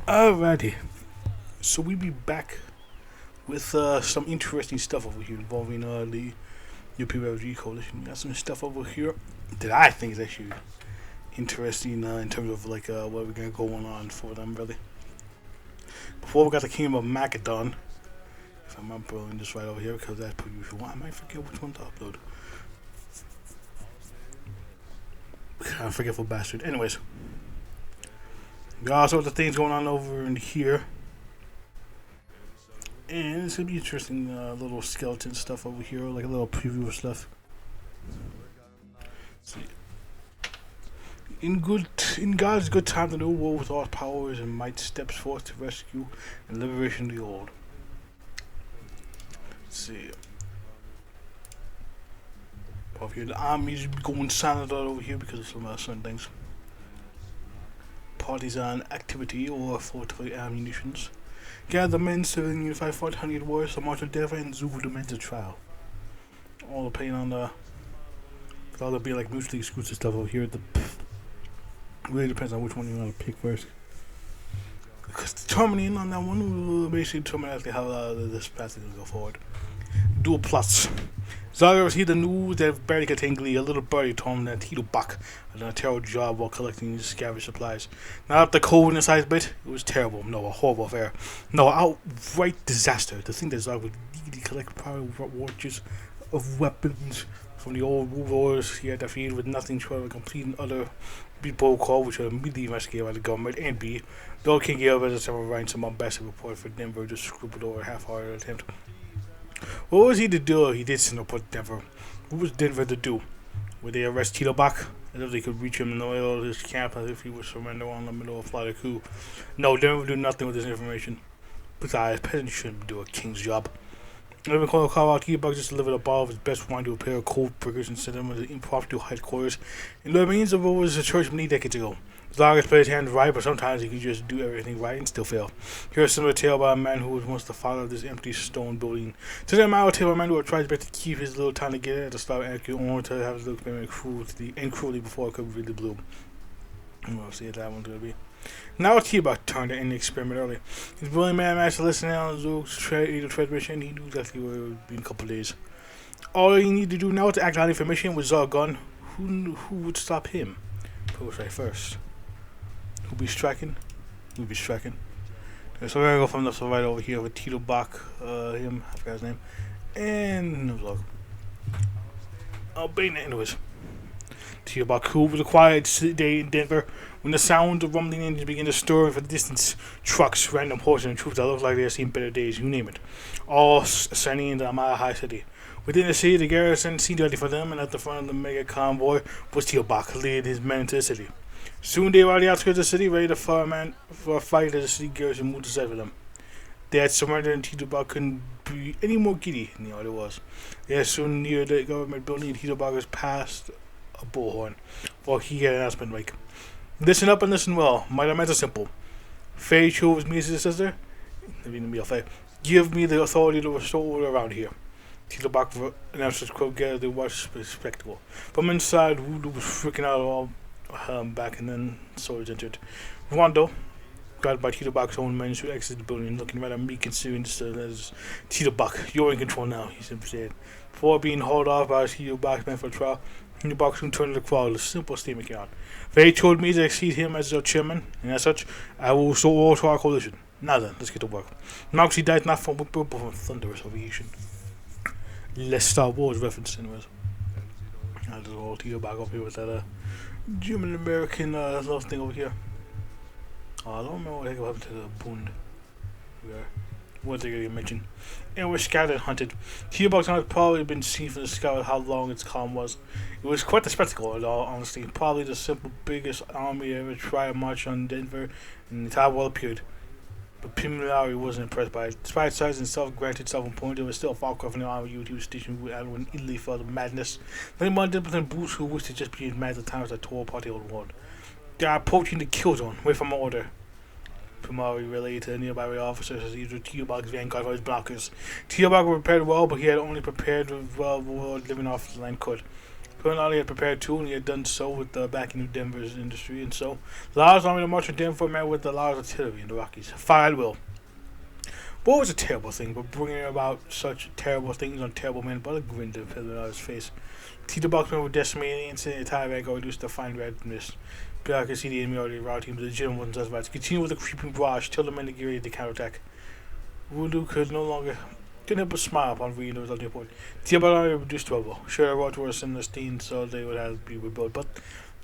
Alrighty, so we be back with some interesting stuff over here involving the European Refugee Coalition. We got some stuff over here that I think is actually interesting in terms of like what we're gonna go on for them really. Before we got the Kingdom of Macedon, if I'm not pulling this right over here because that's pretty usual. I might forget which one to upload. I'm a forgetful bastard. Anyways, we got all sorts of things going on over in here. And it's gonna be interesting little skeleton stuff over here, like a little preview of stuff. See. In God's good time, the new world with all powers and might steps forth to rescue and liberation of the old. Let's see. Over here, the armies going silent all over here because of some certain things. Partisan activity or fortified ammunitions. Gather men, civilian, unified front, hundred warriors, the march of Denver, and Zulu demands a trial. All depending on the. All the be like mutually exclusive stuff over here. The really depends on which one you want to pick first. Because determining on that one will basically determine actually how this passage will go forward. Dual plus. Zaga received the news that barely contained glee. A little birdie told him that Tito Bach had done a terrible job while collecting these scavenged supplies. Not the cold in the size bit, it was terrible. No, a horrible affair. No, outright disaster. To think that Zaga would legally collect power watches of weapons from the old warlords he had defeated with nothing short of a complete and utter beat protocol, which was immediately investigated by the government, and B, the old King Gilbert has ever writing some unbasted report for Denver just scribbled over a half-hearted attempt. What was he to do? He did send up with Denver. What was Denver to do? Would they arrest Tito Bach? As if they could reach him in the middle of his camp as if he would surrender on the middle of a flight coup. No, Denver would do nothing with this information. Besides, peasants shouldn't do a king's job. Even called out Tito Bach just delivered a bottle of his best wine to a pair of cold prickers and sent them to the impromptu headquarters in the means of what was a church many decades ago. Zagas played his hand right, but sometimes he could just do everything right and still fail. Here's a similar tale about a man who was once the father of this empty stone building. Today, a tale of a man who had tried his best to keep his little town together at the start of anarchy, only to have his little experiment cruelly before it could really bloom. We'll see what that one's going to be. Now T-Bach turned to end the experiment early. His brilliant man managed to listen in on Zook's transmission. He knew exactly where it would be in a couple of days. All he needed to do now to act on information was Zargon. Who would stop him? Who would strike first? Who'd be striking? Who'd be striking? So we're gonna go from left to right over here with Tito Bach, him, I forgot his name, and Nuzlog. Oh, bang it anyways. Tito Bach, who was a quiet day in Denver when the sound of rumbling engines began to stir from the distance. Trucks, random horses, and troops that looked like they had seen better days, you name it. All ascending into the mile high city. Within the city, the garrison seemed ready for them, and at the front of the mega convoy was Tito Bach, leading his men into the city. Soon they were on the outskirts of the city, ready for a fight as the city garrison moved aside for them. They had surrendered, and Tito Bach couldn't be any more giddy than he already was. They had soon near the government building, and Tito Bach was past a bullhorn, while he had an announcement like, "Listen up and listen well. My demands are simple. Faye chose me as his sister. Give me the authority to restore order around here." Tito Bach announced his quote, "Gather the watch spectacle." From inside, Voodoo was freaking out all back, and then soldiers entered. Rondo, guided by Tito Bach's own men, who exited the building, looking rather meek, considering this as Tito Bach. "You're in control now," he simply said. Before being hauled off by Tito Bach's men for trial, Tito Bach soon turned to the crowd, a simple statement came out. "They told me to succeed him as their chairman, and as such, I will restore order to our coalition. Now then, let's get to work." Moxie died not from whip, but from thunderous ovation. Less Star Wars reference, anyways. I'll just roll Tito Bach up here with that German American love thing over here. I don't remember what the heck happened to the Bund. What they're gonna mention. And we're scattered and hunted. Tito Bach's had probably been seen from the sky with how long its column was. It was quite the spectacle, in all honesty. Probably the simple biggest army ever tried to march on Denver, and the entire world appeared. But Pimilari wasn't impressed by it. Despite its size and self-granted self-importance, it was still a far cry from the army he was stationed with in Italy for the madness. Nothing more different than brutes who wished to just be as mad at the times that tore apart the old world. They are approaching the kill zone, away from order. Pimilari relayed to the nearby officers as he used Tito Bach's vanguard for his blockers. Tito Bach prepared well, but he had only prepared well living off the land could. Apparently, he had prepared too, and he had done so with the backing of Denver's industry, and so Lars army to march to Denver met with the Lars artillery in the Rockies. Fire at will. War was a terrible thing, but bringing about such terrible things on terrible men but a grin to fill out his face. Tito Buckman would decimate and send the entire rank or reduce the fine red mist. But I could see the enemy already routing, but the general wasn't as right. Continue with the creeping barrage till the men get ready to counterattack. Voodoo couldn't help but smile upon reading the resulting report. The already reduced rubble. Sure, the roads were in the steam, so they would have to be rebuilt, but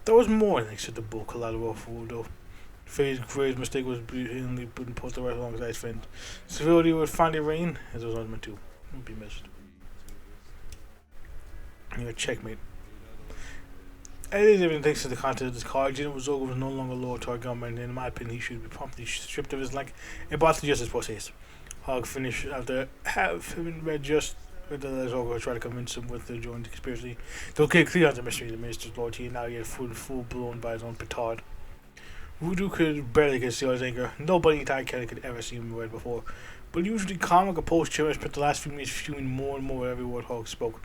there was more thanks to the bull collateral for Voodoo. Faye's greatest mistake was brilliantly putting the right alongside his friend. Civility would finally reign, as it was always meant to. Would be missed. Checkmate. As everything thanks to the content of this card, General Zogo was no longer loyal to our government, and in my opinion, he should be promptly stripped of his rank and brought to justice post haste. Hogg finished after having read the Zogo tried to convince him with the joint conspiracy. Though clear on the mystery of the minister's loyalty, and now he had full blown by his own petard. Voodoo could barely conceal his anger. Nobody in entire Canada could ever see him red before. But usually calm and composed Chairman spent the last few minutes fuming more and more every word Hogg spoke.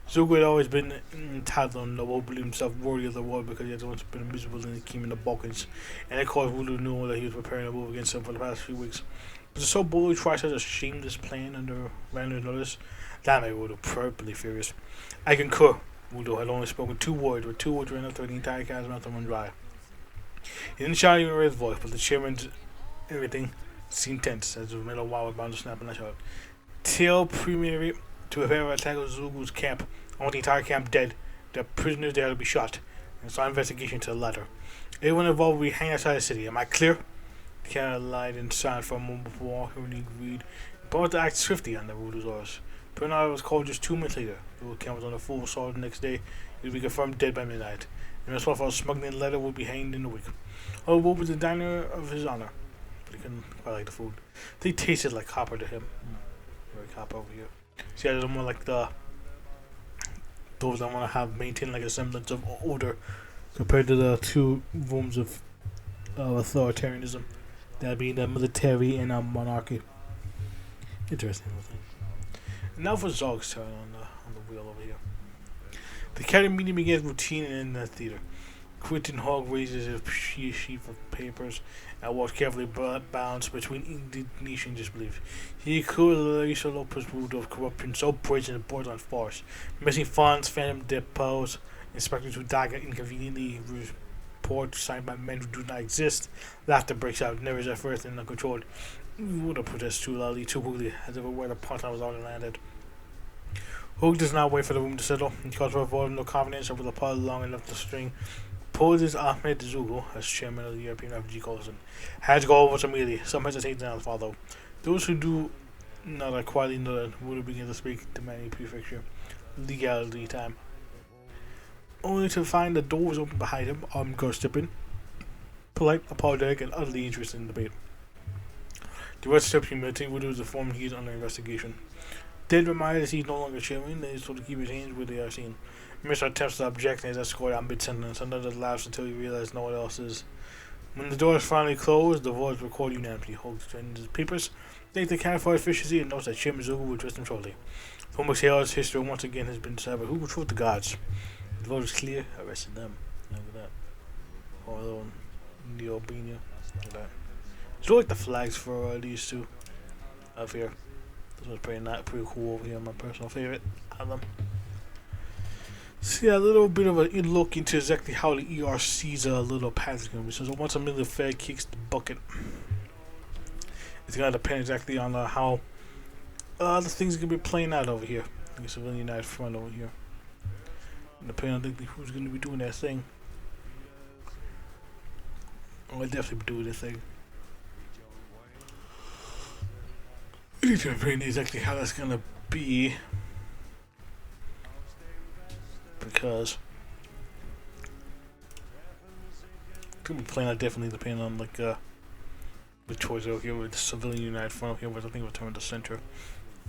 Zogo had always been entitled and noble, believed himself worthy of the world because he had once been miserable in the kingdom in the Balkans, and of course Voodoo knew that he was preparing a move against him for the past few weeks. But to so boldly try such a shameless plan under random notice, that made Voodoo purposely furious. I concur. Voodoo had only spoken 2 words, but 2 words ran up to the entire cat's mouth and run dry. He didn't shout even raise his voice, but the chairman's everything seemed tense as the middle wire was bound to snap and lash out. Tell Premier to prepare for attack of Zugu's camp. I want the entire camp dead. The prisoners there to be shot. And start investigation to the latter. Everyone involved will be hanged outside the city. Am I clear? The cat lied in silence for a moment before he agreed. But to act swiftly on the Voodoo's orders. Bernard was called just 2 minutes later. The camp was on a full assault the next day. He would be confirmed dead by midnight. And as well for smuggling the letter would be hanged in a week. Oh, what was the diner of his honor? But he couldn't quite like the food. They tasted like copper to him. Very copper over here. See, I don't want like those that want to have maintain like a semblance of order compared to the 2 forms of authoritarianism, that being the military and monarchy. Interesting thing. And now for Zog's turn on the wheel over here. The cabinet meeting begins routine in the theater. Quentin Hogg raises his sheaf of papers and walks carefully balanced between indignation and disbelief. He could Larissa Lopez ruled of corruption so brazen and borders on farce. Missing funds, phantom depots, inspectors who die inconveniently, reports signed by men who do not exist. Laughter breaks out, never is at first and uncontrolled. Would have protest too loudly, too quickly, as if it were the punchline was already landed. Hogg does not wait for the room to settle. He calls for a vote of no confidence over the part long enough to string. Poses Ahmed Zugo as chairman of the European Refugee Coalition. Has to go over immediately. Some hesitate now to follow. Those who do not are quietly nodded would begin to speak, demanding prefecture. Legality time. Only to find the door was open behind him, armed guards stepping. Polite, apologetic, and utterly interested in the debate. The rest steps humility, Voodoo is informed he is under investigation. Dead reminded that he is no longer chairman, that he is told to keep his hands where they are seen. Mr. attempts to object and is escorted out mid-sentence. Another laughs until he realizes no one else is. When the door is finally closed, the voice record unanimously. Hogg turns his papers, thanks the cat for efficiency, and notes that Chairman Zugo will address him shortly. From which Hale's history once again has been decided. Who controls the gods? The vote is clear. Arrested them. Look at that. Although the Albania. Look at that. So I like the flags for these 2 up here. This one's pretty cool over here. My personal favorite of them. See a little bit of a look into exactly how the ERC's little path is going to be. So once a million Fed kicks the bucket, it's going to depend exactly on how the things are going to be playing out over here. I guess a really nice front over here. And depending on who's going to be doing that thing. I'll definitely be doing this thing. I need to depend exactly how that's going to be. Because it's gonna be playing out differently depending on like the choice over here with the Civilian United Front over here, which I think will turn to center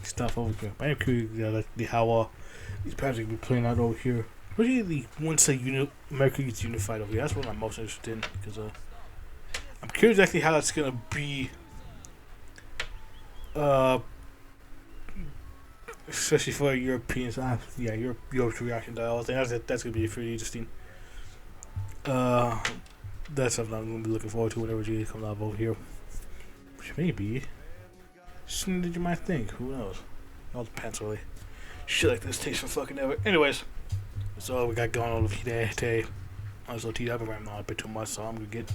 stuff over here. I am curious how these patches will be playing out over here. Especially once America gets unified over here. That's what I'm most interested in because I'm curious exactly how that's gonna be especially for Europeans. Yeah, Europe's reaction to all things. That's gonna be pretty interesting. Uh, that's something I'm gonna be looking forward to whenever GA comes out over here. Which may be sooner than you might think. Who knows? It all depends, really. Shit like this takes for fucking ever. Anyways, that's all we got going on over here today. Also, I've been running on a bit too much, so I'm gonna get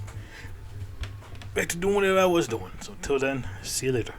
back to doing whatever I was doing. So, till then, see you later.